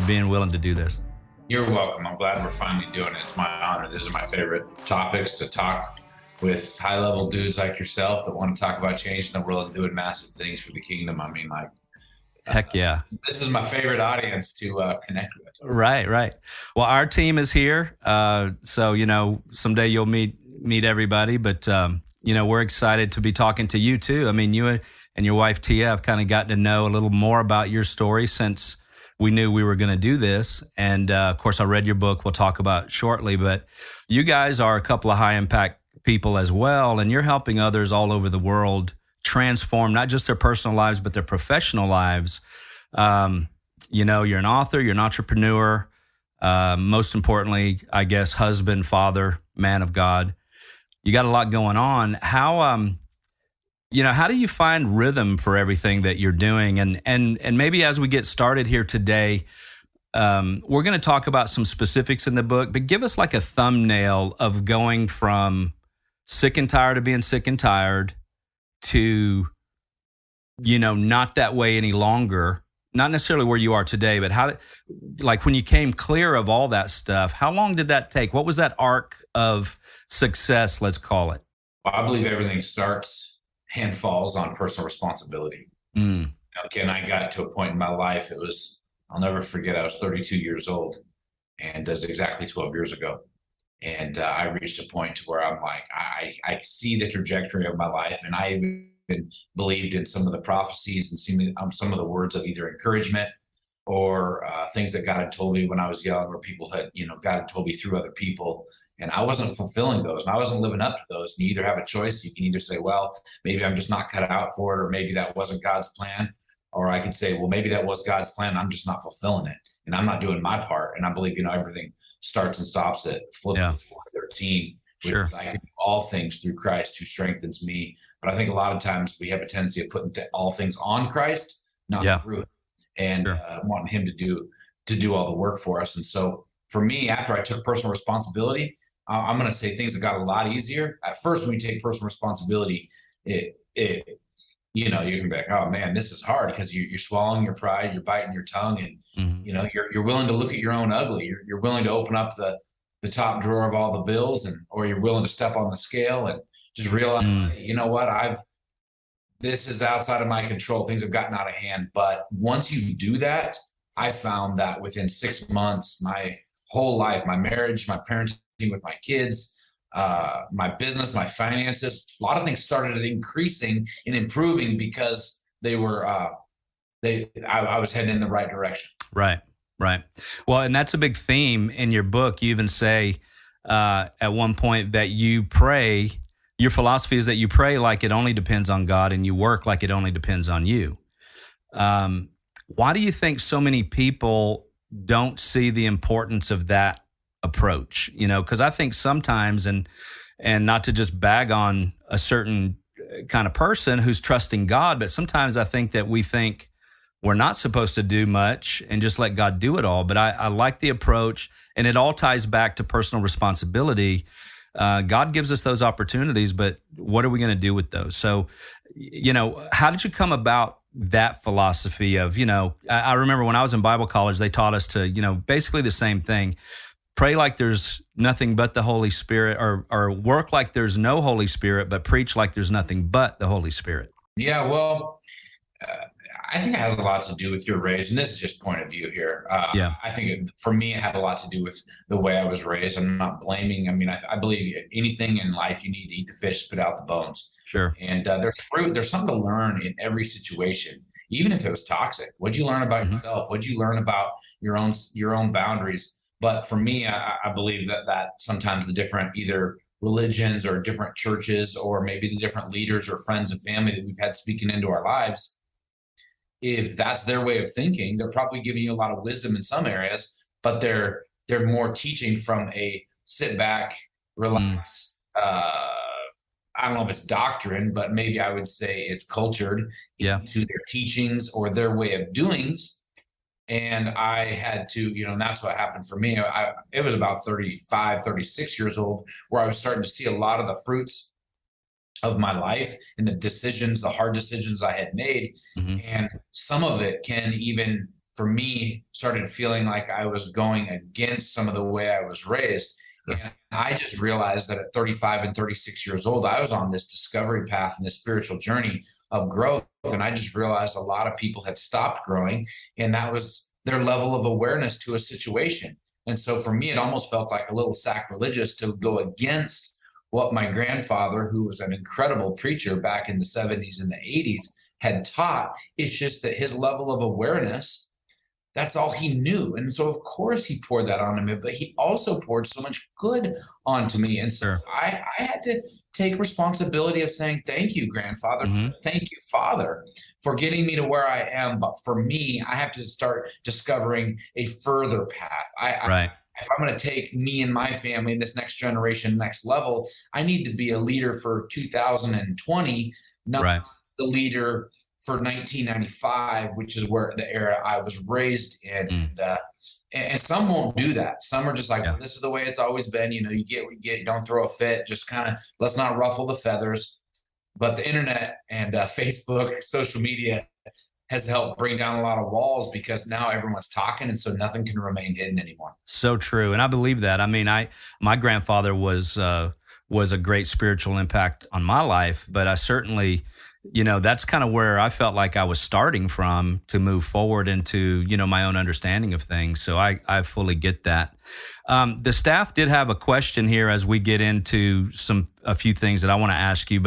being willing to do this. You're welcome. I'm glad we're finally doing it. It's my honor. These are my favorite topics to talk with high-level dudes like yourself that want to talk about changing the world and doing massive things for the kingdom. I mean, heck yeah. This is my favorite audience to connect with. Right. Well, our team is here. So, someday you'll meet everybody, but, we're excited to be talking to you too. I mean, you and your wife, Tia, have kind of gotten to know a little more about your story since we knew we were going to do this. And, of course, I read your book. We'll talk about it shortly, but you guys are a couple of high impact people as well. And you're helping others all over the world transform not just their personal lives, but their professional lives. You're an author, you're an entrepreneur, most importantly, I guess, husband, father, man of God. You got a lot going on. How do you find rhythm for everything that you're doing? And maybe as we get started here today, we're going to talk about some specifics in the book, but give us like a thumbnail of going from sick and tired of being sick and tired to, not that way any longer. Not necessarily where you are today, but when you came clear of all that stuff, how long did that take? What was that arc of success, let's call it? Well, I believe everything starts and falls on personal responsibility. Okay, and I got to a point in my life, I'll never forget, I was 32 years old, and that's exactly 12 years ago. And I reached a point to where I'm like, I see the trajectory of my life, and I even believed in some of the prophecies and seen some of the words of either encouragement or things that God had told me when I was young, or people had, God had told me through other people. And I wasn't fulfilling those, and I wasn't living up to those. And you either have a choice. You can either say, well, maybe I'm just not cut out for it, or maybe that wasn't God's plan. Or I could say, well, maybe that was God's plan. I'm just not fulfilling it, and I'm not doing my part. And I believe, everything starts and stops at Philippians 4:13. Sure. I can do all things through Christ who strengthens me. But I think a lot of times we have a tendency of putting all things on Christ, not through it, and wanting him to do all the work for us. And so for me, after I took personal responsibility, I'm going to say things that got a lot easier. At first, when you take personal responsibility, you can be like, oh man, this is hard, because you're swallowing your pride, you're biting your tongue, and you're willing to look at your own ugly. You're willing to open up the top drawer of all the bills, or you're willing to step on the scale and just realize, you know what, this is outside of my control. Things have gotten out of hand. But once you do that, I found that within 6 months, my whole life, my marriage, my parenting with my kids, my business, my finances, a lot of things started increasing and improving because they were, I was heading in the right direction. Right. Well, and that's a big theme in your book. You even say at one point that you pray, your philosophy is that you pray like it only depends on God, and you work like it only depends on you. Why do you think so many people don't see the importance of that approach? Because I think sometimes, and not to just bag on a certain kind of person who's trusting God, but sometimes I think that we think we're not supposed to do much and just let God do it all. But I like the approach, and it all ties back to personal responsibility. God gives us those opportunities, but what are we going to do with those? So, how did you come about that philosophy of, I remember when I was in Bible college, they taught us to, basically the same thing. Pray like there's nothing but the Holy Spirit, or work like there's no Holy Spirit, but preach like there's nothing but the Holy Spirit. Yeah, well, I think it has a lot to do with your raised, and this is just point of view here. I think for me, it had a lot to do with the way I was raised. I'm not blaming. I mean, I believe anything in life, you need to eat the fish, spit out the bones. Sure. And there's fruit. There's something to learn in every situation, even if it was toxic. What'd you learn about yourself? What'd you learn about your own boundaries? But for me, I believe that sometimes the different either religions or different churches, or maybe the different leaders or friends and family that we've had speaking into our lives, if that's their way of thinking, they're probably giving you a lot of wisdom in some areas, but they're more teaching from a sit back, relax. I don't know if it's doctrine, but maybe I would say it's cultured into their teachings or their way of doings. And I had to, and that's what happened for me. It was about 35, 36 years old where I was starting to see a lot of the fruits of my life and the hard decisions I had made. And some of it can even for me, started feeling like I was going against some of the way I was raised. Sure. And I just realized that at 35 and 36 years old, I was on this discovery path and this spiritual journey of growth. And I just realized a lot of people had stopped growing, and that was their level of awareness to a situation. And so for me, it almost felt like a little sacrilegious to go against what my grandfather, who was an incredible preacher back in the 70s and the 80s, had taught. It's just that his level of awareness, that's all he knew. And so, of course, he poured that onto me, but he also poured so much good onto me. And so Sure. I had to take responsibility of saying, thank you, grandfather. Mm-hmm. Thank you, father, for getting me to where I am. But for me, I have to start discovering a further path. Right. If I'm going to take me and my family in this next generation, next level, I need to be a leader for 2020, not Right. the leader for 1995, which is where the era I was raised in. And some won't do that. Some are just like, well, this is the way it's always been. You know, you get what you get. You don't throw a fit. Just kind of, let's not ruffle the feathers. But the internet and Facebook, social media has helped bring down a lot of walls, because now everyone's talking, and so nothing can remain hidden anymore. So true. And I believe that. I mean, my grandfather was a great spiritual impact on my life, but I certainly, that's kind of where I felt like I was starting from to move forward into, my own understanding of things. So I fully get that. The staff did have a question here as we get into a few things that I want to ask you,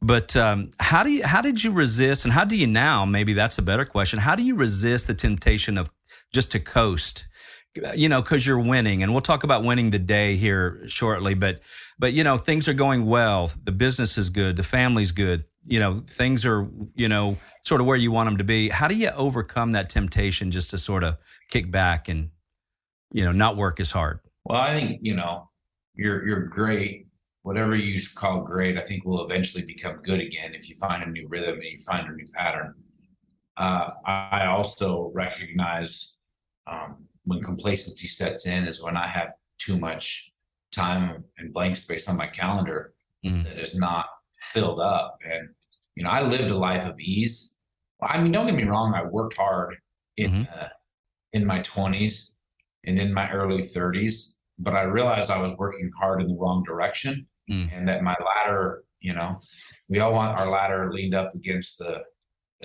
but how did you resist, and how do you now? Maybe that's a better question. How do you resist the temptation of just to coast? Because you're winning, and we'll talk about winning the day here shortly. But things are going well. The business is good. The family's good. Things are sort of where you want them to be. How do you overcome that temptation just to sort of kick back and not work as hard? Well, I think you're great. Whatever you call great, I think will eventually become good again if you find a new rhythm and you find a new pattern. I also recognize when complacency sets in is when I have too much time and blank space on my calendar that is not filled up. And, I lived a life of ease. I mean, don't get me wrong. I worked hard in my 20s and in my early 30s, but I realized I was working hard in the wrong direction. And that my ladder, we all want our ladder leaned up against the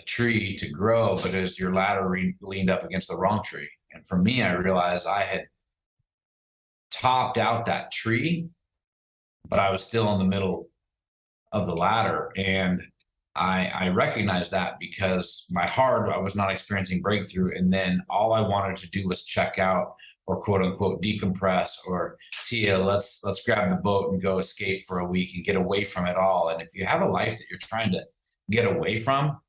tree to grow, but as your ladder leaned up against the wrong tree. And for me, I realized I had topped out that tree, but I was still in the middle of the ladder. And I recognized that because my heart, I was not experiencing breakthrough. And then all I wanted to do was check out, or quote unquote decompress, or Tia, let's grab the boat and go escape for a week and get away from it all. And if you have a life that you're trying to get away from,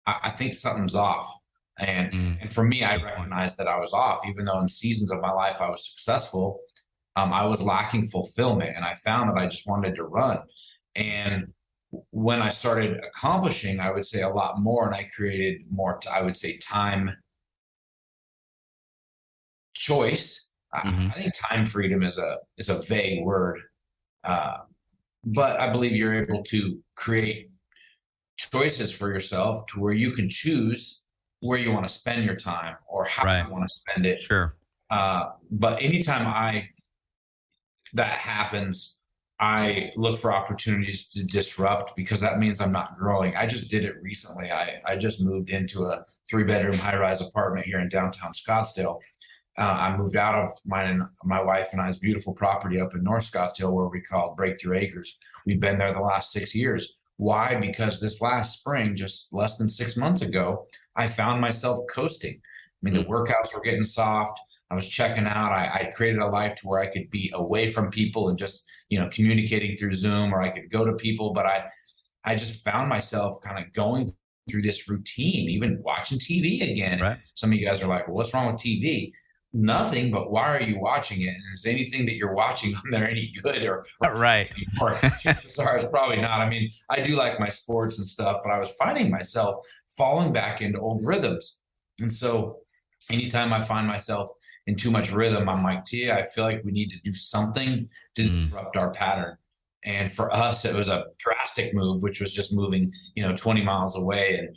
I think something's off. And for me, I recognized that I was off, even though in seasons of my life I was successful. I was lacking fulfillment, and I found that I just wanted to run. And when I started accomplishing, I would say a lot more, and I created more, I would say, time choice. I think time freedom is a vague word, but I believe you're able to create choices for yourself to where you can choose where you want to spend your time or how you want to spend it. Sure. But anytime that happens, I look for opportunities to disrupt, because that means I'm not growing. I just did it recently. I just moved into a 3-bedroom high-rise apartment here in downtown Scottsdale. I moved out of my wife and I's beautiful property up in North Scottsdale, where we call Breakthrough Acres. We've been there the last 6 years. Why? Because this last spring, just less than 6 months ago, I found myself coasting. I mean, the workouts were getting soft. I was checking out. I created a life to where I could be away from people and just, communicating through Zoom, or I could go to people. But I just found myself kind of going through this routine, even watching TV again. Right. Some of you guys are like, well, what's wrong with TV? Nothing, but why are you watching it? And is anything that you're watching on there any good or right? Sorry, it's probably not. I mean, I do like my sports and stuff, but I was finding myself falling back into old rhythms. And so anytime I find myself in too much rhythm, I'm like, Tia, I feel like we need to do something to disrupt our pattern. And for us, it was a drastic move, which was just moving, 20 miles away and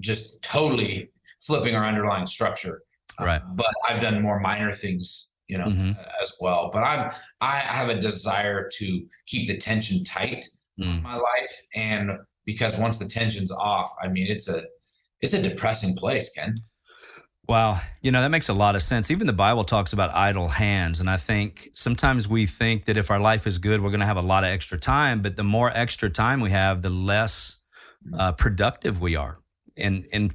just totally flipping our underlying structure. Right. But I've done more minor things, as well. But I have a desire to keep the tension tight in my life. And because once the tension's off, I mean, it's a depressing place, Ken. Wow. That makes a lot of sense. Even the Bible talks about idle hands. And I think sometimes we think that if our life is good, we're going to have a lot of extra time. But the more extra time we have, the less productive we are in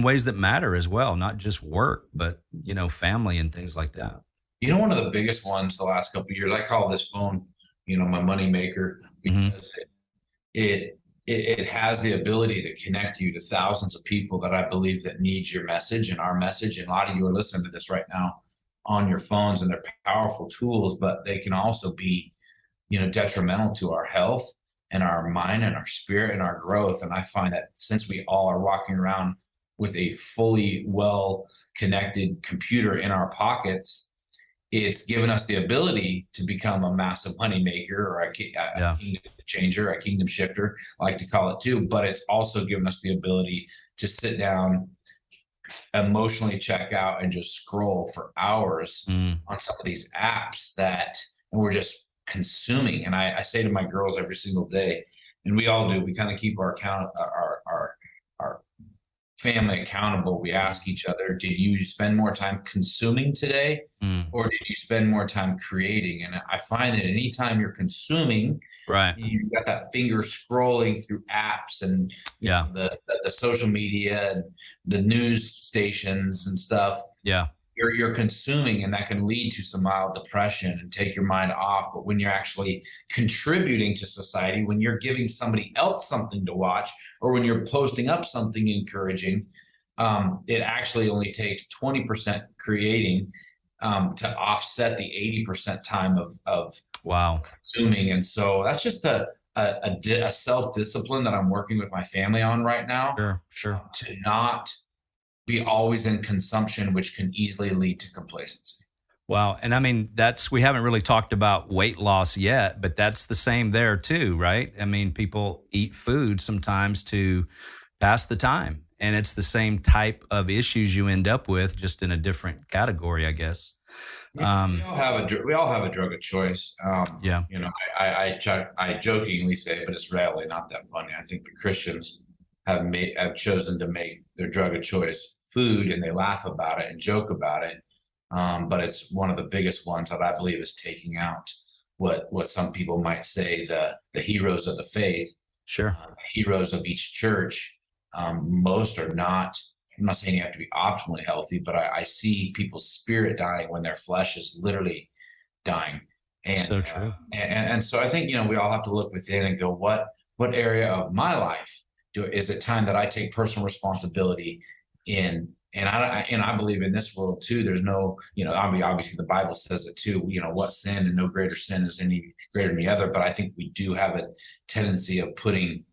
ways that matter as well. Not just work, but, family and things like that. One of the biggest ones the last couple of years, I call this phone, my money maker, because it has the ability to connect you to thousands of people that I believe that need your message and our message. And a lot of you are listening to this right now on your phones, and they're powerful tools, but they can also be, detrimental to our health and our mind and our spirit and our growth. And I find that since we all are walking around with a fully well-connected computer in our pockets, it's given us the ability to become a massive money maker or a kingdom changer, a kingdom shifter, I like to call it too. But it's also given us the ability to sit down, emotionally check out, and just scroll for hours on some of these apps and we're just consuming. And I say to my girls every single day, and we all do, we kind of keep our family accountable. We ask each other, did you spend more time consuming today or did you spend more time creating? And I find that anytime you're consuming, right, you've got that finger scrolling through apps and the social media and the news stations and stuff. Yeah. You're consuming, and that can lead to some mild depression and take your mind off. But when you're actually contributing to society, when you're giving somebody else something to watch, or when you're posting up something encouraging, it actually only takes 20% creating to offset the 80% time of consuming. And so that's just a self-discipline that I'm working with my family on right now. Sure. To not be always in consumption, which can easily lead to complacency. Wow. And I mean, we haven't really talked about weight loss yet, but that's the same there too, right? I mean, people eat food sometimes to pass the time, and it's the same type of issues you end up with, just in a different category, I guess. We all have a drug of choice. I jokingly say, but it's rarely not that funny. I think the Christians have chosen to make their drug of choice food, and they laugh about it and joke about it. But it's one of the biggest ones that I believe is taking out what some people might say the heroes of the faith. Sure. Heroes of each church. Most are not. I'm not saying you have to be optimally healthy, but I see people's spirit dying when their flesh is literally dying. And so true. And so I think we all have to look within and go, what area of my life is it time that I take personal responsibility in? And I believe in this world too, there's no, obviously the Bible says it too, what sin, and no greater sin is any greater than the other. But I think we do have a tendency of putting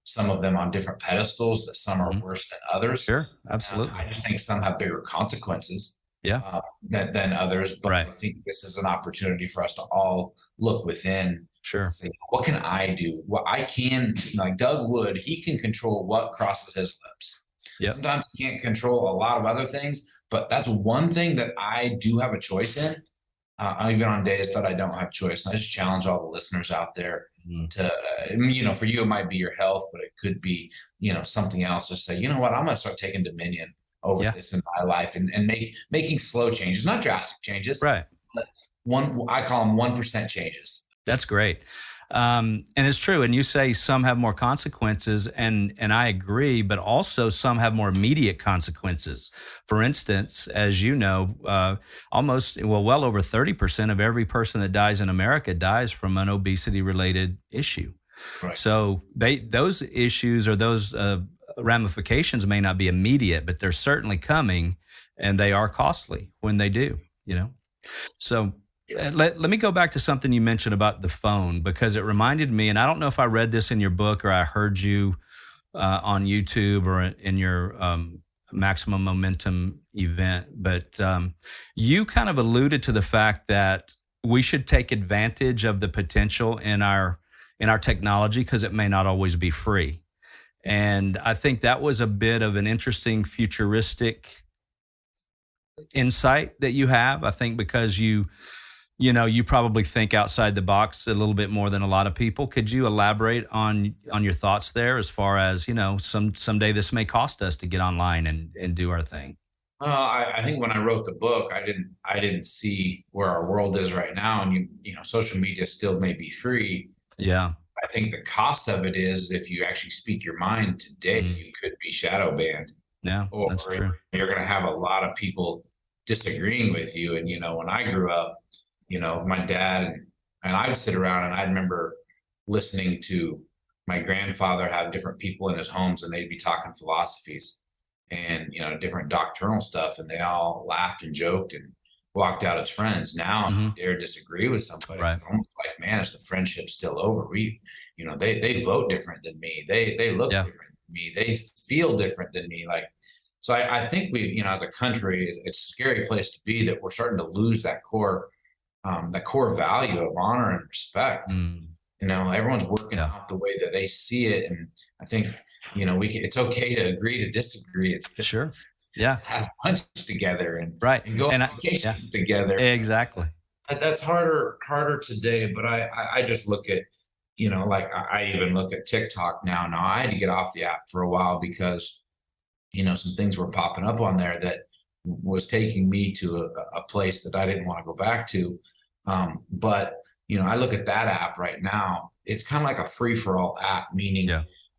some of them on different pedestals, that some are worse than others. Sure, absolutely. I just think some have bigger consequences than others. But I think this is an opportunity for us to all look within. Sure. Say, what can I do? What I can, like Doug Wood, he can control what crosses his lips. Yep. Sometimes he can't control a lot of other things, but that's one thing that I do have a choice in. Even on days that I don't have choice. And I just challenge all the listeners out there to, for you, it might be your health, but it could be, something else. Just say, what, I'm going to start taking dominion over this in my life and making slow changes, not drastic changes. Right. But I call them 1% changes. That's great. And it's true. And you say some have more consequences, and I agree, but also some have more immediate consequences. For instance, as you know, well over 30% of every person that dies in America dies from an obesity-related issue. Right. So those issues or those ramifications may not be immediate, but they're certainly coming, and they are costly when they do, So let me go back to something you mentioned about the phone, because it reminded me, and I don't know if I read this in your book or I heard you on YouTube or in your Maximum Momentum event, but you kind of alluded to the fact that we should take advantage of the potential in our technology, because it may not always be free. And I think that was a bit of an interesting futuristic insight that you have. I think because you probably think outside the box a little bit more than a lot of people. Could you elaborate on your thoughts there as far as, someday this may cost us to get online and do our thing? I think when I wrote the book, I didn't see where our world is right now. And social media still may be free. Yeah. I think the cost of it is if you actually speak your mind today, you could be shadow banned. Yeah, Or that's true. you're going to have a lot of people disagreeing with you. And, when I grew up, my dad and I would sit around and I remember listening to my grandfather have different people in his homes and they'd be talking philosophies and, different doctrinal stuff. And they all laughed and joked and walked out as friends. Now, if you dare disagree with somebody, Right. it's almost like, man, is the friendship still over? They vote different than me. They look different than me. They feel different than me. So I think we, as a country, it's a scary place to be, that we're starting to lose that core value of honor and respect. Everyone's working out the way that they see it. And I think, it's okay to agree to disagree. It's sure. Yeah. Have lunch together and go and on vacations together. Exactly. That's harder today. But I just look at, I even look at TikTok now. Now I had to get off the app for a while because, some things were popping up on there that was taking me to a place that I didn't want to go back to. But I look at that app right now. It's kind of like a free for all app, meaning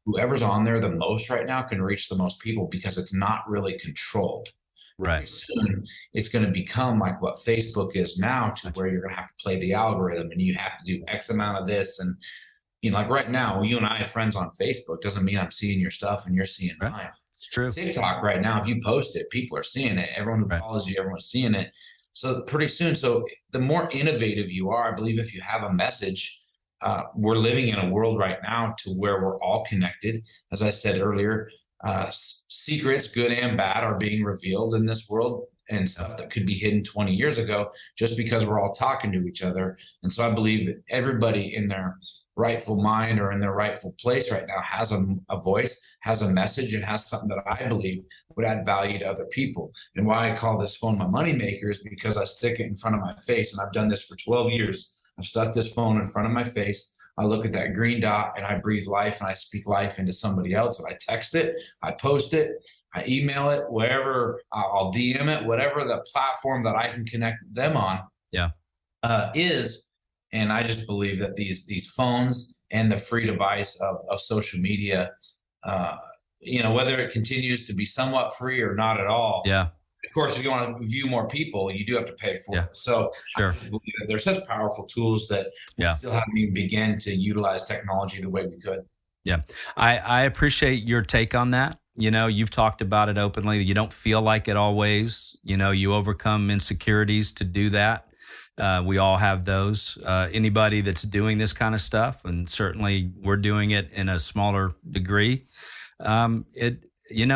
whoever's on there the most right now can reach the most people because it's not really controlled. Right. Soon it's going to become like what Facebook is now, to where you're going to have to play the algorithm and you have to do X amount of this. And, like right now, you and I have friends on Facebook doesn't mean I'm seeing your stuff and you're seeing mine. It's true. TikTok right now, if you post it, people are seeing it. Everyone who follows you, everyone's seeing it. So pretty soon, the more innovative you are, I believe if you have a message, we're living in a world right now to where we're all connected. As I said earlier, secrets, good and bad, are being revealed in this world, and stuff that could be hidden 20 years ago just because we're all talking to each other. And so I believe that everybody in their rightful mind or in their rightful place right now has a voice, has a message, and has something that I believe would add value to other people. And why I call this phone my moneymaker is because I stick it in front of my face. And I've done this for 12 years. I've stuck this phone in front of my face. I look at that green dot and I breathe life and I speak life into somebody else. And I text it, I post it, I email it, wherever, I'll DM it, whatever the platform that I can connect them on is. And I just believe that these phones and the free device of social media, whether it continues to be somewhat free or not at all. Yeah. Of course, if you want to view more people, you do have to pay for it. So sure. I just believe that there's such powerful tools that we still haven't even begun to utilize technology the way we could. Yeah. I appreciate your take on that. You've talked about it openly. You don't feel like it always. You overcome insecurities to do that. We all have those. Anybody that's doing this kind of stuff, and certainly we're doing it in a smaller degree.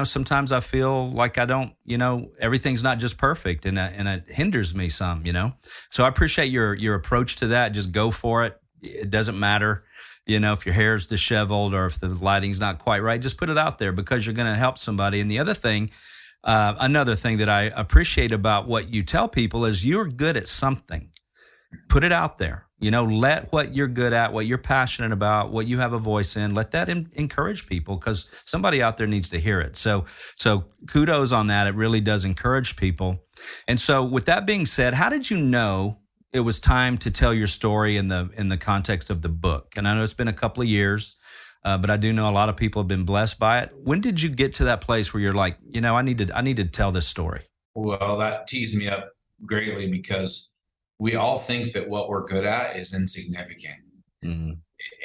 Sometimes I feel like I don't, everything's not just perfect, and it hinders me some, So I appreciate your approach to that. Just go for it. It doesn't matter, if your hair's disheveled or if the lighting's not quite right, just put it out there because you're going to help somebody. And the other thing, another thing that I appreciate about what you tell people is you're good at something. Put it out there. Let what you're good at, what you're passionate about, what you have a voice in, let that encourage people because somebody out there needs to hear it. So kudos on that. It really does encourage people. And so with that being said, how did you know it was time to tell your story in the context of the book? And I know it's been a couple of years, but I do know a lot of people have been blessed by it. When did you get to that place where you're like, I need to tell this story? Well, that teased me up greatly because we all think that what we're good at is insignificant. Mm-hmm.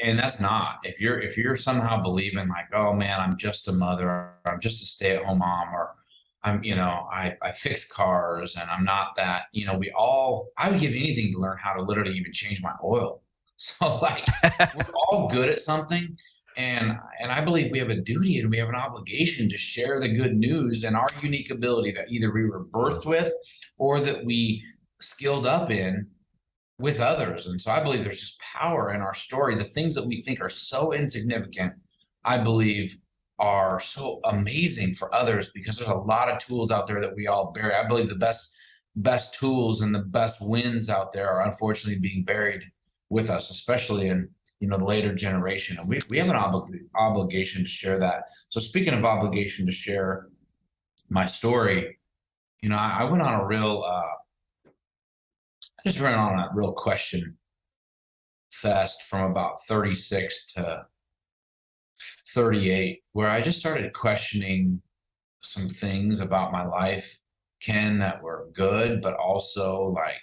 And that's not. If you're somehow believing like, oh man, I'm just a mother, or I'm just a stay-at-home mom, or I'm, I fix cars and I'm not that, I would give anything to learn how to literally even change my oil. So we're all good at something. And I believe we have a duty and we have an obligation to share the good news and our unique ability that either we were birthed with or that we skilled up in with others. And so I believe there's just power in our story. The things that we think are so insignificant, I believe are so amazing for others, because there's a lot of tools out there that we all bury. I believe the best tools and the best wins out there are unfortunately being buried with us, especially in the later generation. And we have an obligation to share that. So speaking of obligation to share my story, I went on a real I just ran on a real question fest from about 36 to 38, where I just started questioning some things about my life, Ken, that were good, but also like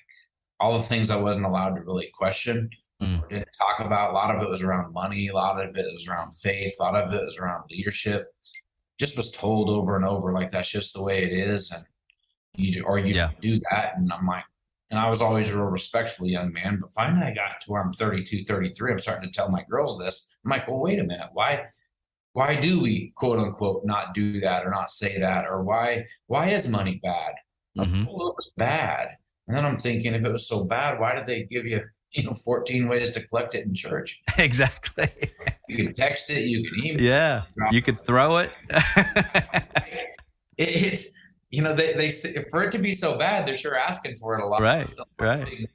all the things I wasn't allowed to really question or didn't talk about. A lot of it was around money. A lot of it was around faith. A lot of it was around leadership. Just was told over and over, like, that's just the way it is. And you don't do that. And I'm like, and I was always a real respectful young man, but finally I got to where I'm 32, 33. I'm starting to tell my girls this. I'm like, well, wait a minute. Why do we, quote unquote, not do that or not say that? Or why is money bad? Well, it was bad. And then I'm thinking, if it was so bad, why did they give you, 14 ways to collect it in church? Exactly. You can text it, you can email it. You could throw it. It's, they say, for it to be so bad, they're sure asking for it a lot. Right.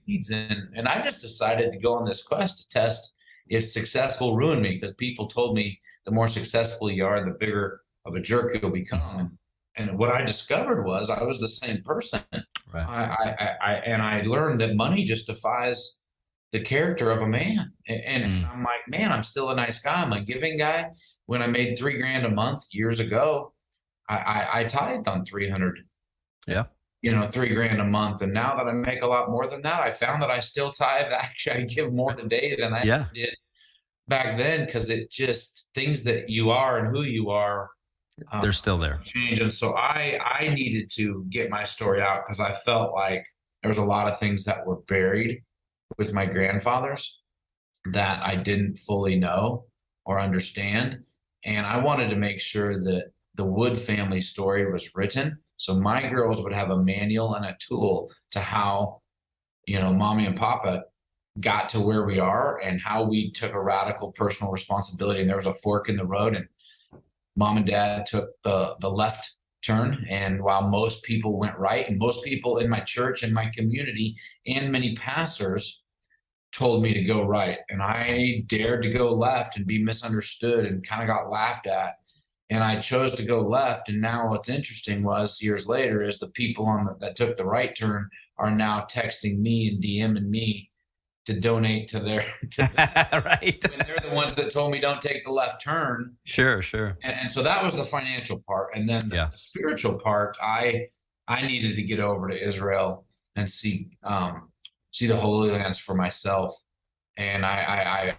Needs. And I just decided to go on this quest to test if success will ruin me, because people told me the more successful you are, the bigger of a jerk you'll become. And what I discovered was I was the same person. Right. I learned that money just defies the character of a man. And I'm like, man, I'm still a nice guy. I'm a giving guy. When I made $3,000 a month years ago, I tithed on 300. Yeah. $3,000 a month. And now that I make a lot more than that, I found that I still tithe. Actually, I give more today than I did back then, because it just, things that you are and who you are, they're still there. Change. And so I needed to get my story out, because I felt like there was a lot of things that were buried with my grandfathers that I didn't fully know or understand. And I wanted to make sure that the Wood family story was written, so my girls would have a manual and a tool to how, mommy and papa got to where we are, and how we took a radical personal responsibility. And there was a fork in the road, and mom and dad took the left turn. And while most people went right, and most people in my church and my community and many pastors told me to go right, and I dared to go left and be misunderstood and kind of got laughed at. And I chose to go left. And now what's interesting was, years later, is the people that took the right turn are now texting me and DMing me to donate to their right. And they're the ones that told me don't take the left turn. Sure. And so that was the financial part. And then the spiritual part, I needed to get over to Israel and see the Holy Lands for myself. And I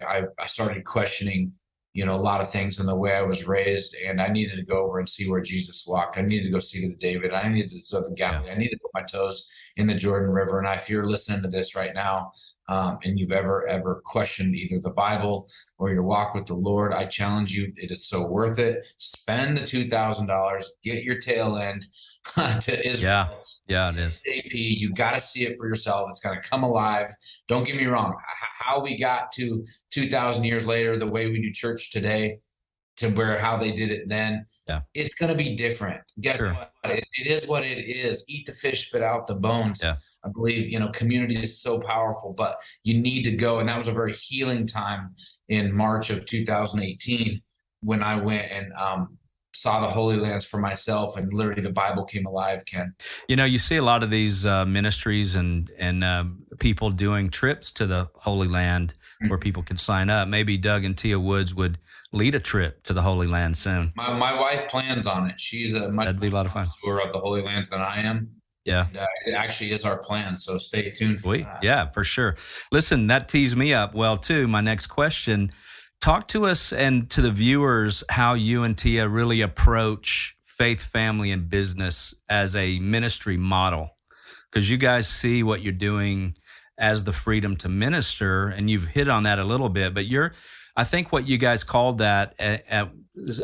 started questioning, a lot of things in the way I was raised, and I needed to go over and see where Jesus walked. I needed to go see the David. I needed to serve the Galilee. I needed to put my toes in the Jordan River. And if you're listening to this right now, and you've ever questioned either the Bible or your walk with the Lord, I challenge you. It is so worth it. Spend the $2,000. Get your tail end to Israel. Yeah, it is. ASAP. You got to see it for yourself. It's going to come alive. Don't get me wrong. How we got to 2,000 years later, the way we do church today, to how they did it then, it's going to be different. Guess what? It is what it is. Eat the fish, spit out the bones. Yeah. I believe, community is so powerful, but you need to go. And that was a very healing time in March of 2018, when I went and saw the Holy Lands for myself, and literally the Bible came alive, Ken. You see a lot of these ministries and people doing trips to the Holy Land where people can sign up. Maybe Doug and Tia Woods would lead a trip to the Holy Land soon. My wife plans on it. She's that'd be a lot of fun tour of the Holy Lands than I am. Yeah. And, it actually is our plan. So stay tuned for that. Yeah, for sure. Listen, that tees me up well too. My next question, talk to us and to the viewers how you and Tia really approach faith, family, and business as a ministry model. Because you guys see what you're doing as the freedom to minister, and you've hit on that a little bit, but I think what you guys called that,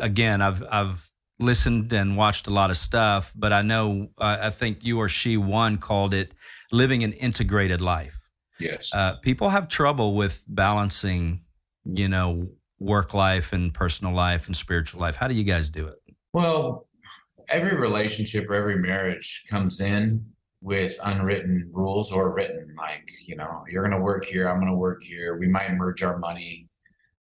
again, I've listened and watched a lot of stuff, but I think you or she called it living an integrated life. Yes. People have trouble with balancing, work life and personal life and spiritual life? How do you guys do it? Well, every relationship or every marriage comes in with unwritten rules or written, like, you're going to work here, I'm going to work here. We might merge our money,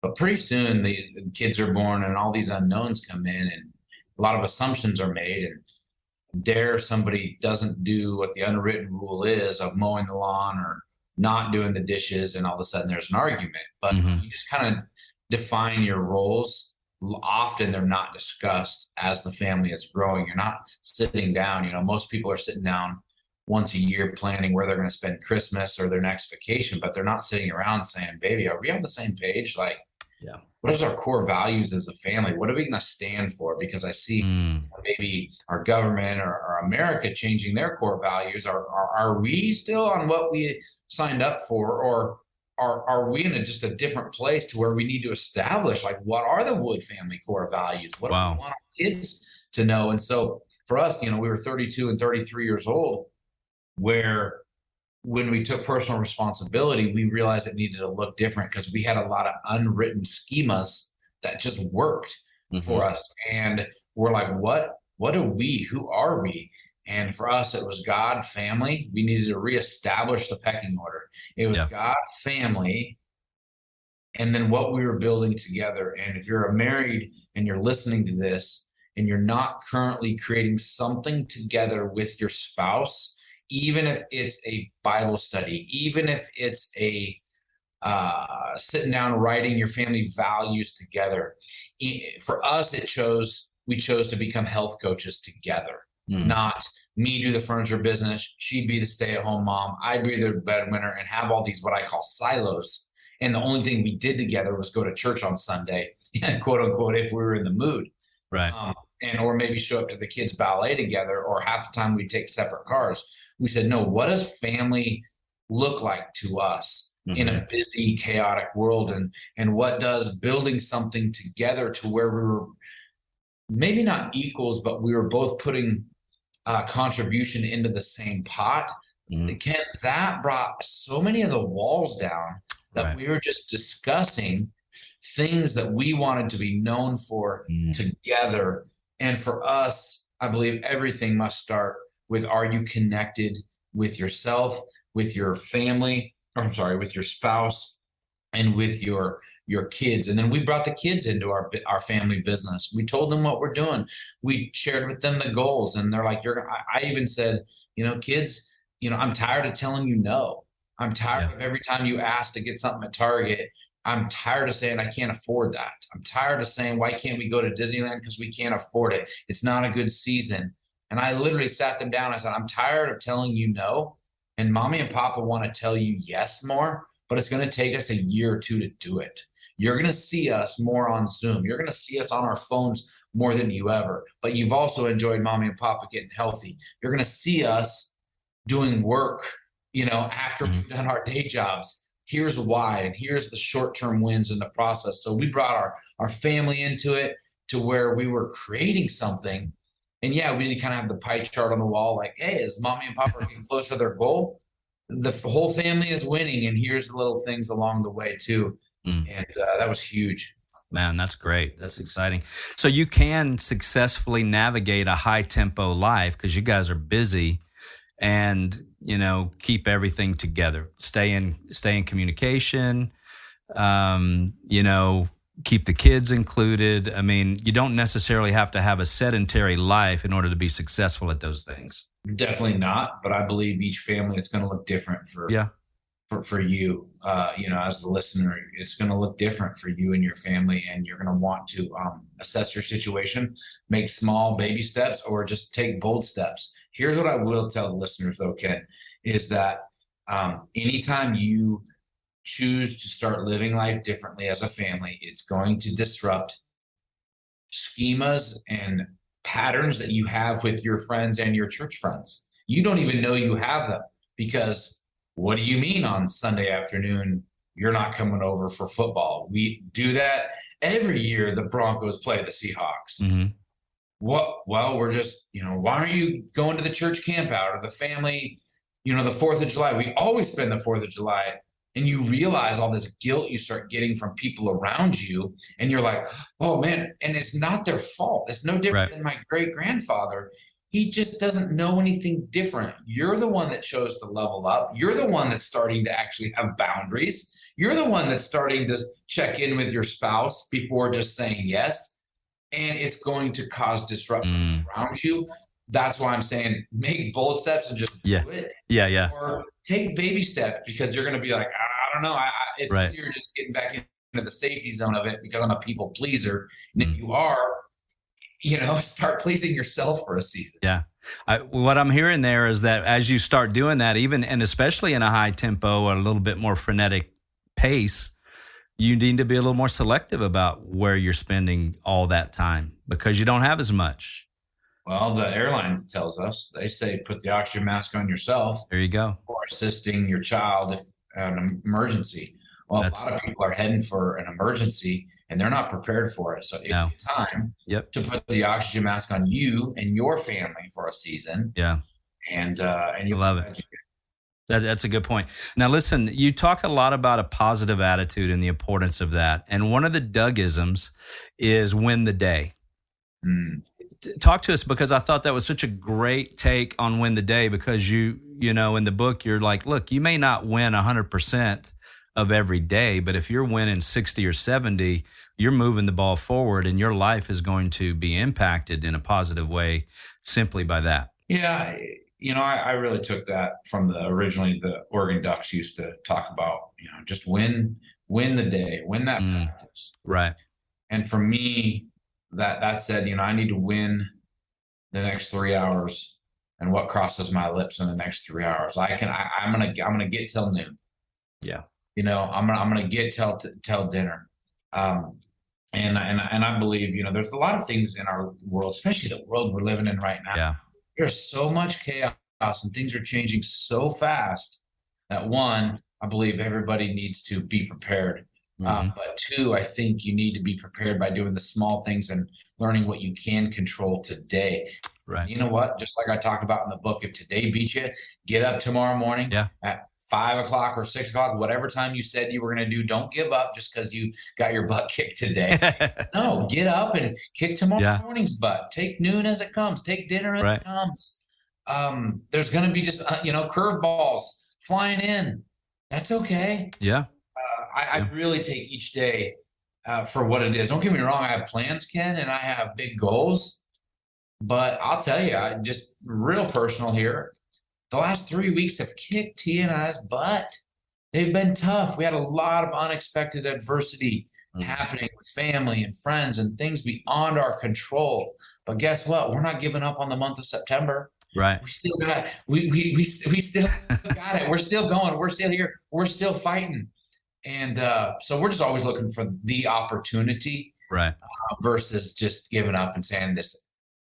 but pretty soon the kids are born and all these unknowns come in and a lot of assumptions are made. And dare somebody doesn't do what the unwritten rule is of mowing the lawn or not doing the dishes, and all of a sudden there's an argument. But you just kind of define your roles. Often they're not discussed as the family is growing. You're not sitting down. Most people are sitting down once a year planning where they're going to spend Christmas or their next vacation, but they're not sitting around saying, baby, are we on the same page? Like, what is our core values as a family? What are we going to stand for? Because I see maybe our government or America changing their core values. Are we still on what we signed up for, or are we in just a different place to where we need to establish, like, what are the Wood family core values? What do we want our kids to know? And so for us, we were 32 and 33 years old, where when we took personal responsibility, we realized it needed to look different because we had a lot of unwritten schemas that just worked for us. And we're like, what are we? Who are we? And for us, it was God, family. We needed to reestablish the pecking order. It was God, family, and then what we were building together. And if you're married and you're listening to this and you're not currently creating something together with your spouse, even if it's a Bible study, even if it's a sitting down writing your family values together. For us, we chose to become health coaches together, not me do the furniture business, she'd be the stay-at-home mom, I'd be the breadwinner, and have all these what I call silos. And the only thing we did together was go to church on Sunday, quote unquote, if we were in the mood. Right. Or maybe show up to the kids' ballet together, or half the time we'd take separate cars. We said, no, what does family look like to us in a busy, chaotic world? And what does building something together to where we were maybe not equals, but we were both putting contribution into the same pot? That brought so many of the walls down that we were just discussing things that we wanted to be known for together. And for us, I believe everything must start with, are you connected with yourself, with your family, with your spouse, and with your kids? And then we brought the kids into our family business. We told them what we're doing. We shared with them the goals, and they're like, I even said, kids, I'm tired of telling you no. I'm tired of every time you ask to get something at Target. I'm tired of saying I can't afford that. I'm tired of saying, why can't we go to Disneyland? Because we can't afford it. It's not a good season. And I literally sat them down. I said, I'm tired of telling you no. And mommy and papa want to tell you yes more, but it's going to take us a year or two to do it. You're going to see us more on Zoom. You're going to see us on our phones more than you ever. But you've also enjoyed mommy and papa getting healthy. You're going to see us doing work, after we've done our day jobs. Here's why, and here's the short-term wins in the process. So we brought our family into it to where we were creating something. And we did kind of have the pie chart on the wall, like, hey, as mommy and papa are getting closer to their goal, the whole family is winning. And here's the little things along the way too. And that was huge. Man, that's great. That's exciting. So you can successfully navigate a high tempo life because you guys are busy and, keep everything together, stay in communication, keep the kids included. I mean, you don't necessarily have to have a sedentary life in order to be successful at those things. Definitely not. But I believe each family, it's going to look different for you, as the listener. It's going to look different for you and your family. And you're going to want to assess your situation, make small baby steps, or just take bold steps. Here's what I will tell the listeners, though, Ken, is that anytime you choose to start living life differently as a family, it's going to disrupt schemas and patterns that you have with your friends and your church friends. You don't even know you have them, because what do you mean on Sunday afternoon you're not coming over for football? We do that every year. The Broncos play the Seahawks. Well, we're just, why aren't you going to the church camp out or the family, the 4th of July? We always spend the 4th of July and you realize all this guilt you start getting from people around you, and you're like, oh man, and it's not their fault. It's no different than my great grandfather. He just doesn't know anything different. You're the one that chose to level up. You're the one that's starting to actually have boundaries. You're the one that's starting to check in with your spouse before just saying yes. And it's going to cause disruption around you. That's why I'm saying make bold steps and just do it. Yeah. Or take baby steps, because you're going to be like, I don't know. It's easier just getting back into the safety zone of it because I'm a people pleaser. And if you are, start pleasing yourself for a season. Yeah. What I'm hearing there is that as you start doing that, and especially in a high tempo or a little bit more frenetic pace, you need to be a little more selective about where you're spending all that time because you don't have as much. Well, the airline tells us, they say, put the oxygen mask on yourself. There you go. Or assisting your child if an emergency. Well, a lot of people are heading for an emergency and they're not prepared for it. So it's time to put the oxygen mask on you and your family for a season. Yeah. And you love it. That's a good point. Now, listen, you talk a lot about a positive attitude and the importance of that. And one of the Dougisms is win the day. Talk to us, because I thought that was such a great take on win the day, because you in the book, you're like, look, you may not win 100% of every day, but if you're winning 60 or 70, you're moving the ball forward and your life is going to be impacted in a positive way simply by that. Yeah. I really took that from originally the Oregon Ducks used to talk about, just win the day, win that practice. Right. And for me, that said, I need to win the next 3 hours, and what crosses my lips in the next 3 hours. I'm gonna get till noon. Yeah. I'm gonna get till dinner. And I believe, there's a lot of things in our world, especially the world we're living in right now. Yeah. There's so much chaos and things are changing so fast that, one, I believe everybody needs to be prepared. But two, I think you need to be prepared by doing the small things and learning what you can control today. Right. You know what? Just like I talk about in the book, if today beats you, get up tomorrow morning at 5 o'clock or 6 o'clock, whatever time you said you were going to do. Don't give up just because you got your butt kicked today. No, get up and kick tomorrow morning's butt. Take noon as it comes. Take dinner as it comes. There's going to be just, curveballs flying in. That's okay. Yeah. I really take each day for what it is. Don't get me wrong. I have plans, Ken, and I have big goals. But I'll tell you, I just real personal here. The last 3 weeks have kicked T and I's butt. They've been tough. We had a lot of unexpected adversity happening with family and friends and things beyond our control. But guess what? We're not giving up on the month of September. Right. We still got we still got it. We're still going. We're still here. We're still fighting. And so we're just always looking for the opportunity, right? Versus just giving up and saying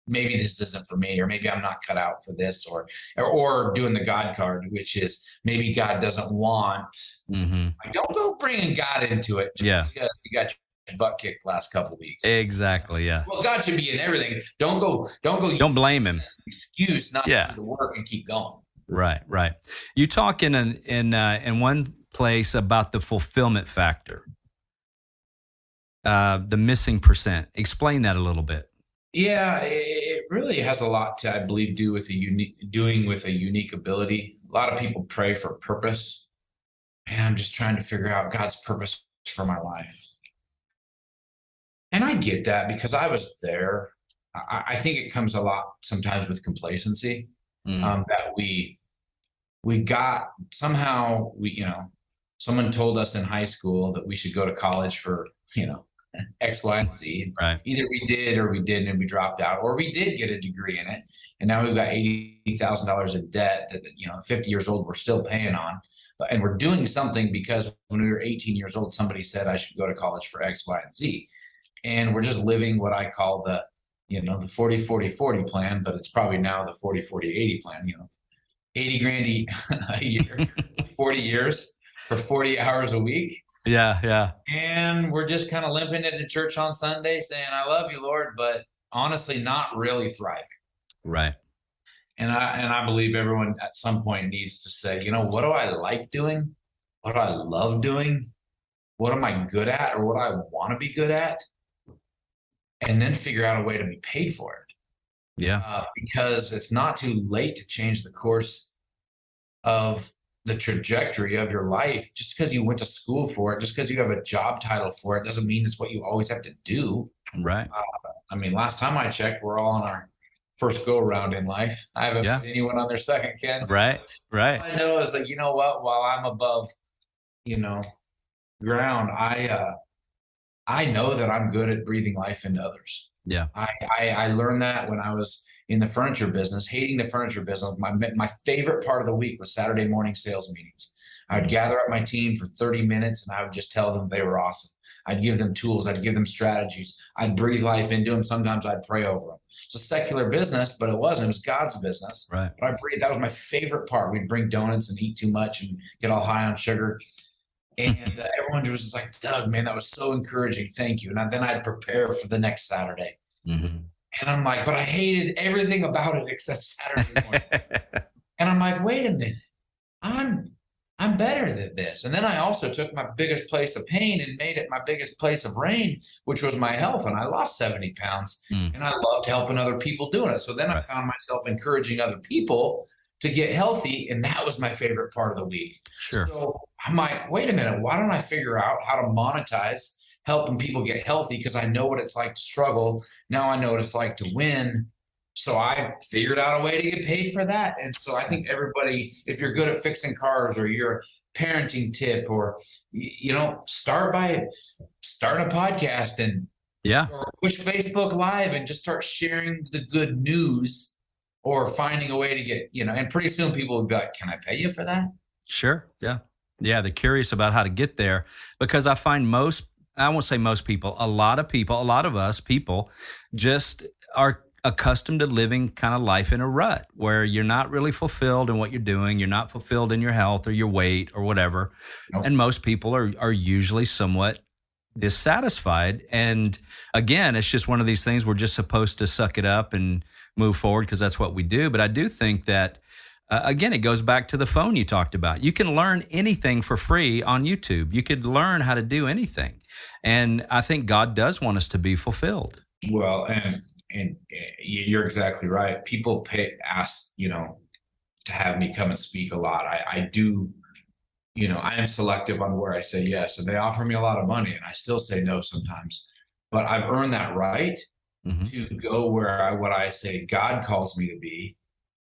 maybe this isn't for me, or maybe I'm not cut out for this, or doing the God card, which is maybe God doesn't want. Don't go bringing God into it. Just because you got your butt kicked last couple of weeks. Exactly. Yeah. Well, God should be in everything. Don't blame him. Excuse not to do the work and keep going. Right. You talk in one place about the fulfillment factor, the missing percent. Explain that a little bit. Yeah, it really has a lot to, I believe, do with a unique ability. A lot of people pray for purpose, and I'm just trying to figure out God's purpose for my life. And I get that because I was there. I think it comes a lot sometimes with complacency, that we got somehow someone told us in high school that we should go to college for, X, Y, and Z. Right. Either we did or we didn't, and we dropped out, or we did get a degree in it, and now we've got $80,000 in debt that 50 years old we're still paying on, and we're doing something because when we were 18 years old, somebody said I should go to college for X, Y, and Z, and we're just living what I call the 40-40-40 plan, but it's probably now the 40-40-80 plan. 80 grand a year, 40 years for 40 hours a week. Yeah. And we're just kind of limping into church on Sunday saying, I love you, Lord, but honestly, not really thriving. Right. And I believe everyone at some point needs to say, what do I like doing? what do I love doing? What am I good at, or what I want to be good at? And then figure out a way to be paid for it. Yeah. Because it's not too late to change the course of the trajectory of your life. Just because you went to school for it, just because you have a job title for it, doesn't mean it's what you always have to do. Right. I mean, last time I checked, we're all on our first go around in life. I haven't put anyone on their second, Ken. Right. Right. All I know is that, you know what, while I'm above, ground, I know that I'm good at breathing life into others. Yeah. I learned that when I was in the furniture business, hating the furniture business. My favorite part of the week was Saturday morning sales meetings. I would gather up my team for 30 minutes and I would just tell them they were awesome. I'd give them tools. I'd give them strategies. I'd breathe life into them. Sometimes I'd pray over them. It's a secular business, but it wasn't. It was God's business. Right. But I breathed. That was my favorite part. We'd bring donuts and eat too much and get all high on sugar. And everyone was just like, Doug, man, that was so encouraging. Thank you. And then I'd prepare for the next Saturday. Mm-hmm. And I'm like, but I hated everything about it except Saturday morning. And I'm like, wait a minute, I'm better than this. And then I also took my biggest place of pain and made it my biggest place of reign, which was my health. And I lost 70 pounds and I loved helping other people doing it. So then I found myself encouraging other people to get healthy. And that was my favorite part of the week. Sure. So I'm like, wait a minute, why don't I figure out how to monetize helping people get healthy? Because I know what it's like to struggle. Now I know what it's like to win. So I figured out a way to get paid for that. And so I think everybody, if you're good at fixing cars or you're a parenting tip or, start a podcast and or push Facebook Live and just start sharing the good news or finding a way to get, and pretty soon people will be like, can I pay you for that? Sure. Yeah. Yeah. They're curious about how to get there because I find I won't say most people, a lot of us people just are accustomed to living kind of life in a rut where you're not really fulfilled in what you're doing. You're not fulfilled in your health or your weight or whatever. Nope. And most people are usually somewhat dissatisfied. And again, it's just one of these things we're just supposed to suck it up and move forward because that's what we do. But I do think that, again, it goes back to the phone you talked about. You can learn anything for free on YouTube. You could learn how to do anything. And I think God does want us to be fulfilled. Well, and you're exactly right. People ask, to have me come and speak a lot. I do, I am selective on where I say yes. And they offer me a lot of money and I still say no sometimes. But I've earned that right to go where what I say God calls me to be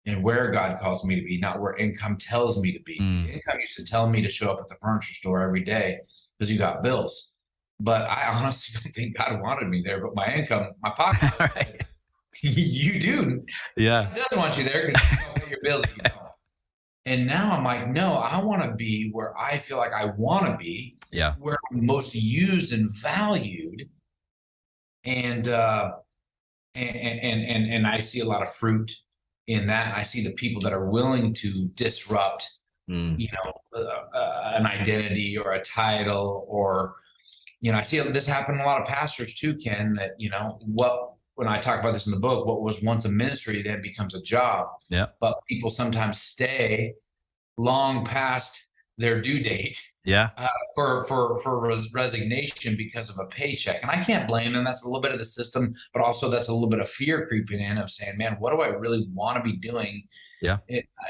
and where God calls me to be, not where income tells me to be. Income used to tell me to show up at the furniture store every day because you got bills. But I honestly don't think God wanted me there. But my income, my pocket, right. You do. Yeah. He doesn't want you there because you don't pay your bills if you don't. And now I'm like, no, I want to be where I feel like I want to be. Yeah. Where I'm most used and valued. And I see a lot of fruit in that. And I see the people that are willing to disrupt, an identity or a title or, I see this happen in a lot of pastors too, Ken, that, when I talk about this in the book, what was once a ministry then becomes a job. Yeah. But people sometimes stay long past their due date. Yeah. For resignation because of a paycheck. And I can't blame them. That's a little bit of the system, but also that's a little bit of fear creeping in of saying, man, what do I really want to be doing? Yeah.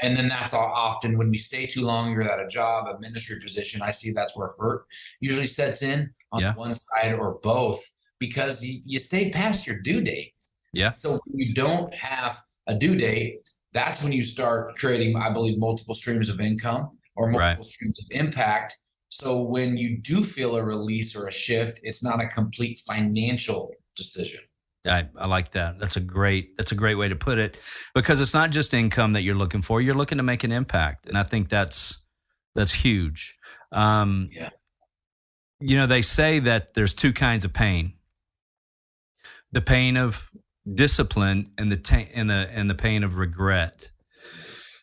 And then that's often when we stay too long, you're at a job, a ministry position. I see that's where hurt usually sets in on one side or both because you stay past your due date. Yeah. So when you don't have a due date, that's when you start creating, I believe, multiple streams of income or multiple streams of impact. So when you do feel a release or a shift, it's not a complete financial decision. I like that. That's a great way to put it because it's not just income that you're looking for. You're looking to make an impact. And I think that's huge. They say that there's two kinds of pain, the pain of discipline and the pain of regret.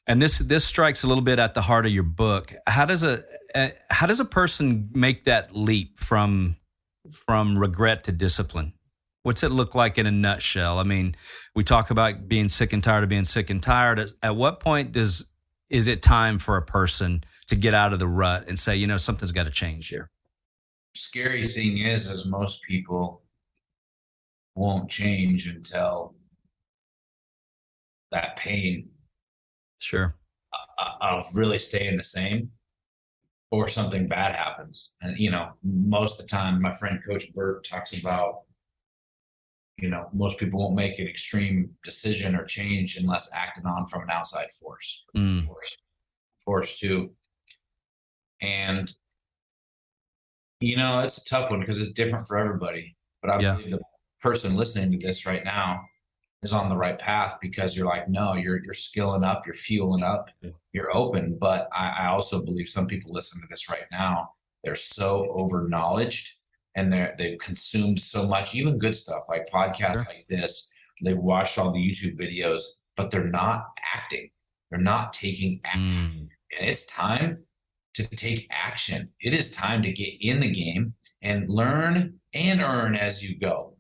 And this strikes a little bit at the heart of your book. How does a person make that leap from regret to discipline? What's it look like in a nutshell? I mean, we talk about being sick and tired of being sick and tired. At what point is it time for a person to get out of the rut and say, something's got to change here? Scary thing is most people won't change until that pain Sure. of really staying the same or something bad happens. And, most of the time, my friend Coach Burt talks about, most people won't make an extreme decision or change unless acted on from an outside force. Force too. And, it's a tough one because it's different for everybody. But I believe the person listening to this right now is on the right path, because you're like, no, you're skilling up, you're fueling up, you're open. But I also believe some people listening to this right now, they're so over knowledged and they've consumed so much, even good stuff like podcasts like this. They've watched all the YouTube videos, but they're not acting. They're not taking action. And it's time to take action. It is time to get in the game and learn and earn as you go.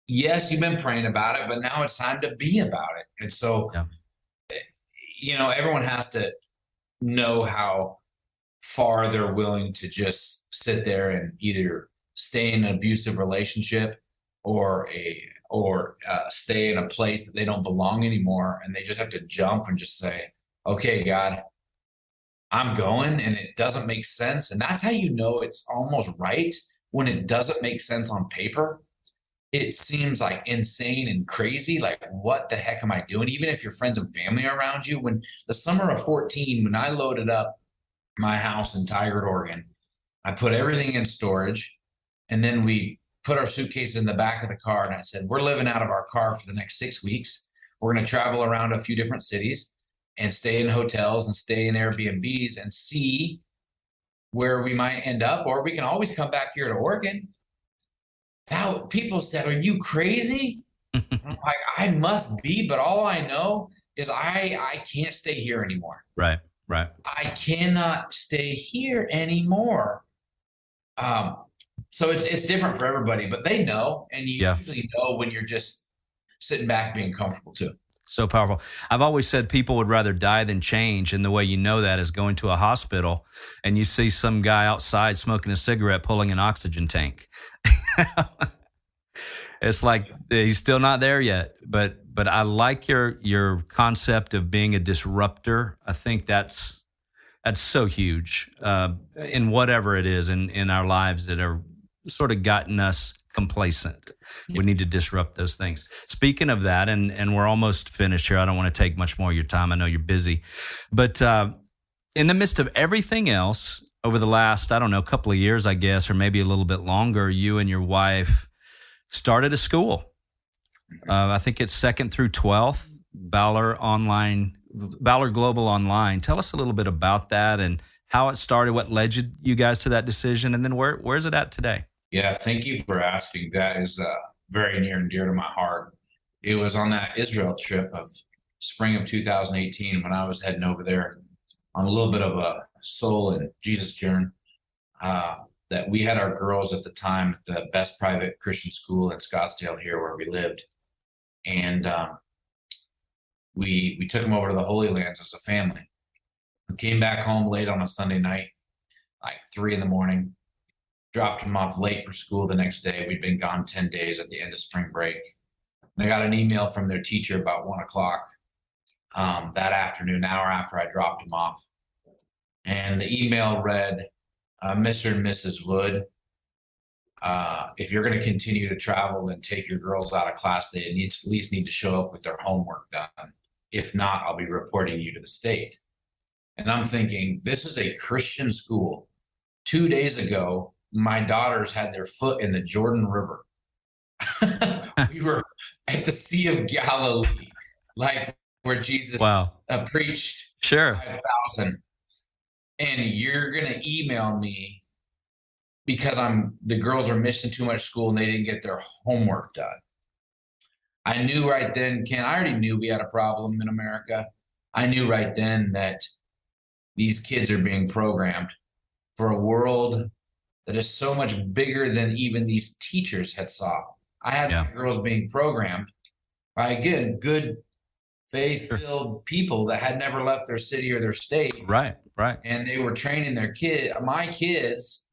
Yes, you've been praying about it, but now it's time to be about it. And so, everyone has to know how far they're willing to just sit there and either stay in an abusive relationship or stay in a place that they don't belong anymore. And they just have to jump and just say, okay, God, I'm going, and it doesn't make sense. And that's how it's almost right. When it doesn't make sense on paper, it seems like insane and crazy. Like, what the heck am I doing? Even if your friends and family are around you. When the summer of 14, when I loaded up my house in Tigard, Oregon, I put everything in storage, and then we put our suitcases in the back of the car. And I said, we're living out of our car for the next 6 weeks. We're going to travel around a few different cities and stay in hotels and stay in Airbnbs and see where we might end up, or we can always come back here to Oregon. Now, people said, are you crazy? I'm like, I must be, but all I know is I can't stay here anymore. Right. I cannot stay here anymore. So it's different for everybody, but they know, and you usually know when you're just sitting back being comfortable too. So powerful. I've always said people would rather die than change. And the way you know that is going to a hospital and you see some guy outside smoking a cigarette, pulling an oxygen tank. It's like he's still not there yet. But I like your concept of being a disruptor. I think that's so huge in whatever it is in our lives that are sort of gotten us complacent. We need to disrupt those things. Speaking of that, and we're almost finished here. I don't want to take much more of your time. I know you're busy. But in the midst of everything else, over the last, couple of years, I guess, or maybe a little bit longer, you and your wife started a school. I think it's 2nd through 12th, Valor Global Online. Tell us a little bit about that and how it started, what led you guys to that decision, and then where's it at today? Yeah, thank you for asking. That is very near and dear to my heart. It was on that Israel trip of spring of 2018 when I was heading over there on a little bit of a soul and Jesus journey, that we had our girls at the time at the best private Christian school in Scottsdale here where we lived. And we took them over to the Holy Lands as a family. We came back home late on a Sunday night, like 3 a.m, dropped them off late for school the next day. We'd been gone 10 days at the end of spring break. And I got an email from their teacher about 1:00 that afternoon, an hour after I dropped them off. And the email read, Mr. and Mrs. Wood, if you're going to continue to travel and take your girls out of class, they at least need to show up with their homework done. If not, I'll be reporting you to the state. And I'm thinking, this is a Christian school. 2 days ago, my daughters had their foot in the Jordan River. We were at the Sea of Galilee, like where Jesus preached 5,000. And you're going to email me because the girls are missing too much school and they didn't get their homework done. I knew right then, Ken, I already knew we had a problem in America. I knew right then that these kids are being programmed for a world that is so much bigger than even these teachers had saw. I had my girls being programmed by, again, good faith-filled people that had never left their city or their state. Right. And they were training my kids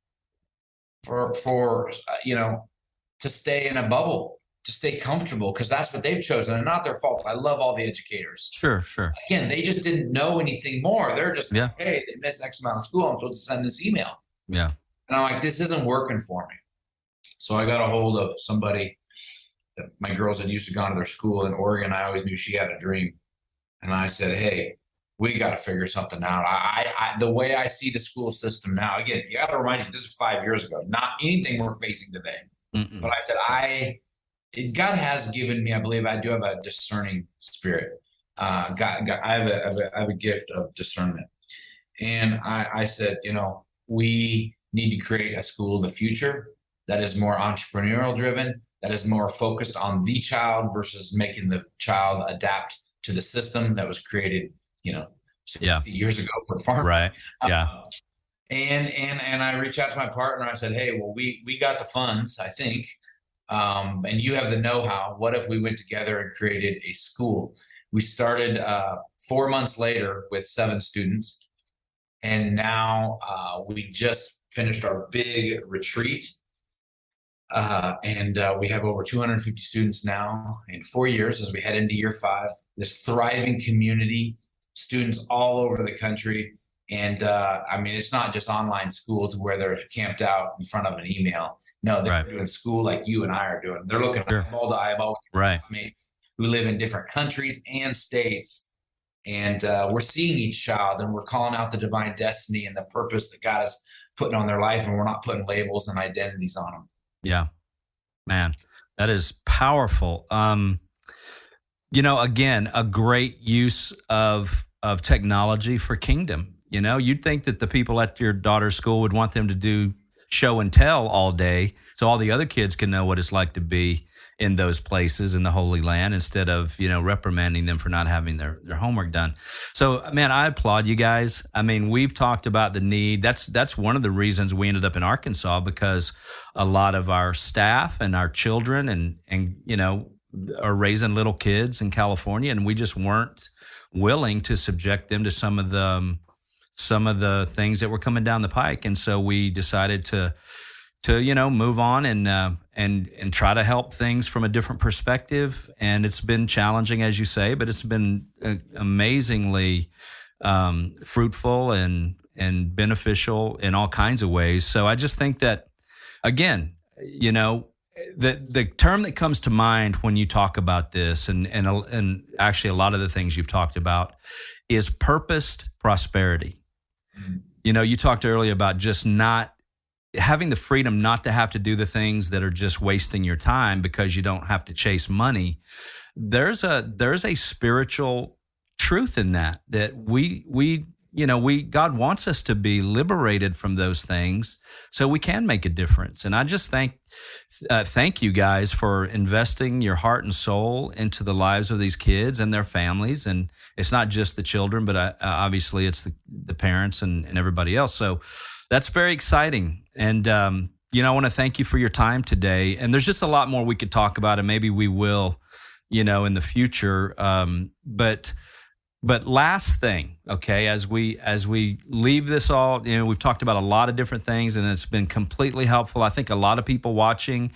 for to stay in a bubble, to stay comfortable, because that's what they've chosen, and not their fault. I love all the educators. Sure. Again, they just didn't know anything more. They're just Yeah. hey, they missed X amount of school. I'm supposed to send this email. Yeah. And I'm like, this isn't working for me. So I got a hold of somebody that my girls had used to gone to their school in Oregon. I always knew she had a dream. And I said, hey, we got to figure something out. The way I see the school system now, again, you got to remind you, this is 5 years ago, not anything we're facing today. Mm-mm. But I said, God has given me, I believe I do have a discerning spirit. I have a gift of discernment. And I said, we need to create a school of the future that is more entrepreneurial driven, that is more focused on the child versus making the child adapt to the system that was created, 60 years ago for farming. Right. Yeah. And I reached out to my partner. I said, hey, well, we got the funds, I think, and you have the know-how. What if we went together and created a school? We started 4 months later with 7 students. And now we just finished our big retreat. And we have over 250 students now in 4 years as we head into year 5. This thriving community, students all over the country. And it's not just online school to where they're camped out in front of an email. No, they're doing school like you and I are doing. They're looking eyeball to eyeball with classmates who live in different countries and states. And we're seeing each child, and we're calling out the divine destiny and the purpose that God is putting on their life, and we're not putting labels and identities on them. Yeah, man, that is powerful. Again, a great use of technology for kingdom. You'd think that the people at your daughter's school would want them to do show and tell all day, so all the other kids can know what it's like to be in those places in the Holy Land, instead of, reprimanding them for not having their homework done. So, man, I applaud you guys. I mean, we've talked about the need. That's one of the reasons we ended up in Arkansas, because a lot of our staff and our children and are raising little kids in California, and we just weren't willing to subject them to some of the things that were coming down the pike. And so we decided to move on and try to help things from a different perspective. And it's been challenging, as you say, but it's been amazingly fruitful and beneficial in all kinds of ways. So I just think that, again, the term that comes to mind when you talk about this, and actually a lot of the things you've talked about, is purposed prosperity. Mm-hmm. You talked earlier about just not having the freedom not to have to do the things that are just wasting your time because you don't have to chase money. There's a spiritual truth in that God wants us to be liberated from those things so we can make a difference. And I just thank you guys for investing your heart and soul into the lives of these kids and their families. And it's not just the children, but obviously it's the parents and everybody else. So that's very exciting. And, I want to thank you for your time today. And there's just a lot more we could talk about, and maybe we will, in the future. But last thing, okay, as we leave this all, we've talked about a lot of different things, and it's been completely helpful. I think a lot of people watching,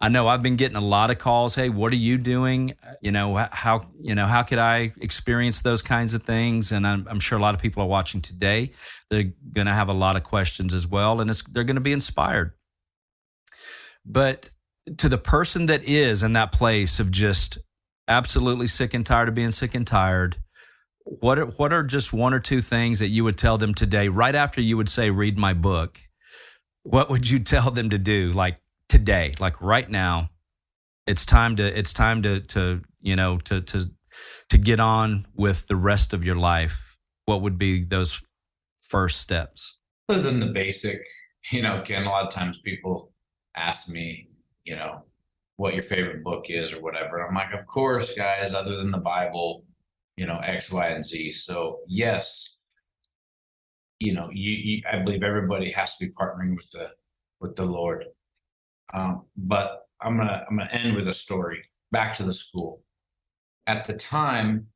I know I've been getting a lot of calls. Hey, what are you doing? How could I experience those kinds things? And I'm sure a lot of people are watching today. They're going to have a lot of questions as well, and they're going to be inspired. But to the person that is in that place of just absolutely sick and tired of being sick and tired, what are just one or two things that you would tell them today, right after you would say, read my book? What would you tell them to do? Like today, like right now, it's time to get on with the rest of your life. What would be those first steps? Other than the basic, Ken, a lot of times people ask me, what your favorite book is or whatever. I'm like, of course, guys, other than the Bible, X, Y, and Z. So yes, I believe everybody has to be partnering with the Lord. But I'm gonna end with a story. Back to the school. At the time,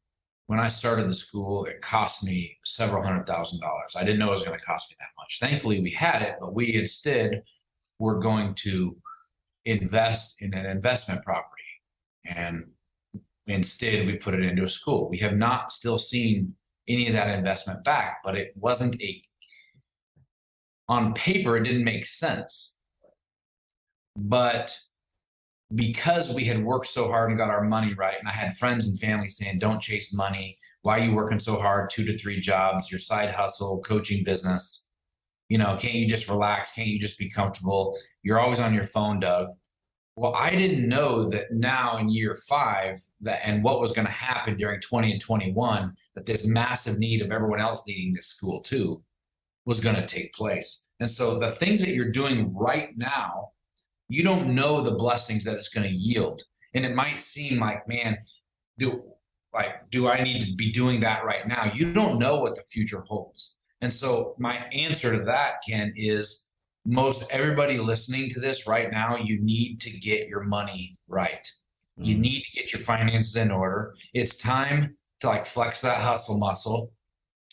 when I started the school, it cost me several $100,000. I didn't know it was going to cost me that much. Thankfully, we had it, but we instead were going to invest in an investment property. And instead, we put it into a school. We have not still seen any of that investment back, but it wasn't on paper, it didn't make sense. But because we had worked so hard and got our money right, and I had friends and family saying, don't chase money. Why are you working so hard? 2 to 3 jobs, your side hustle, coaching business. Can't you just relax? Can't you just be comfortable? You're always on your phone, Doug. Well, I didn't know that now in year 5 and what was going to happen during 20 and 21, that this massive need of everyone else needing this school too was going to take place. And so the things that you're doing right now, you don't know the blessings that it's going to yield. And it might seem like, man, do I need to be doing that right now? You don't know what the future holds. And so my answer to that, Ken, is most everybody listening to this right now, you need to get your money right. You need to get your finances in order. It's time to flex that hustle muscle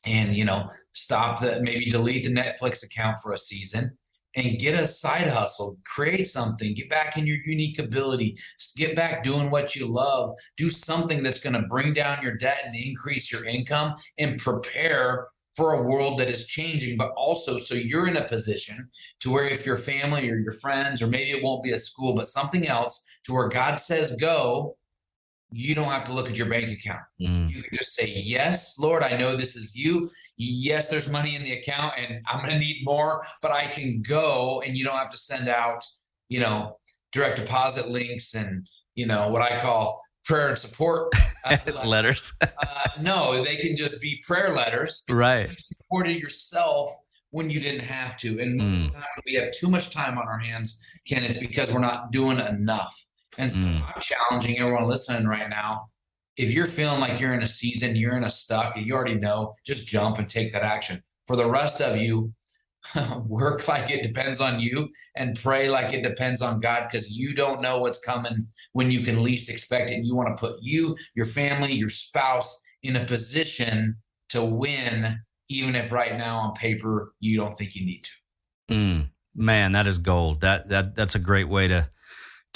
and, maybe delete the Netflix account for a season and get a side hustle, create something, get back in your unique ability, get back doing what you love, do something that's going to bring down your debt and increase your income and prepare for a world that is changing, but also so you're in a position to where if your family or your friends, or maybe it won't be a school, but something else to where God says go, you don't have to look at your bank account. You can just say, yes, Lord, I know this is you. Yes, there's money in the account and I'm going to need more, but I can go, and you don't have to send out, direct deposit links and, what I call prayer and support letters. No, they can just be prayer letters. Right. You supported yourself when you didn't have to. And most of the time we have too much time on our hands, Ken, it's because we're not doing enough. And so I'm challenging everyone listening right now. If you're feeling like you're in a season, you're in a stuck, you already know, just jump and take that action. For the rest of you, work like it depends on you and pray like it depends on God, because you don't know what's coming when you can least expect it. And you want to put you, your family, your spouse in a position to win, even if right now on paper you don't think you need to. Man, that is gold. That's a great way to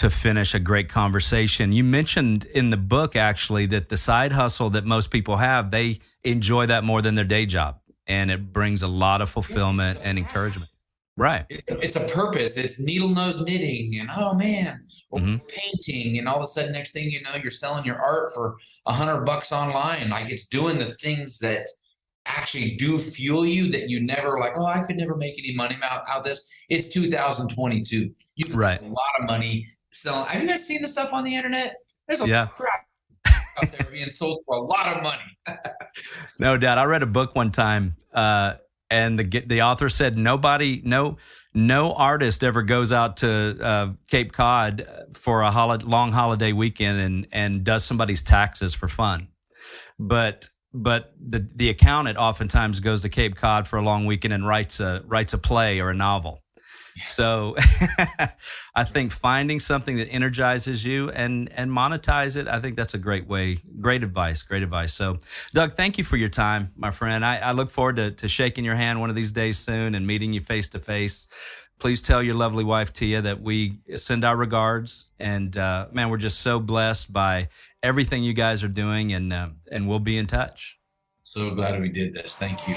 finish a great conversation. You mentioned in the book actually that the side hustle that most people have, they enjoy that more than their day job. And it brings a lot of fulfillment and encouragement. Right. It's a purpose. It's needle nose knitting and, oh man, or painting. And all of a sudden, next thing you know, you're selling your art for $100 online. It's doing the things that actually do fuel you, that you never I could never make any money out this. It's 2022. You can make a lot of money selling. Have you guys seen the stuff on the internet? There's a crap out there being sold for a lot of money. No doubt. I read a book one time, and the author said no artist ever goes out to Cape Cod for a long holiday weekend and does somebody's taxes for fun, but the accountant oftentimes goes to Cape Cod for a long weekend and writes a play or a novel. So I think finding something that energizes you and monetize it, I think that's a great way. Great advice. So Doug, thank you for your time, my friend. I look forward to shaking your hand one of these days soon and meeting you face to face. Please tell your lovely wife, Tia, that we send our regards. And man, we're just so blessed by everything you guys are doing, and we'll be in touch. So glad we did this. Thank you.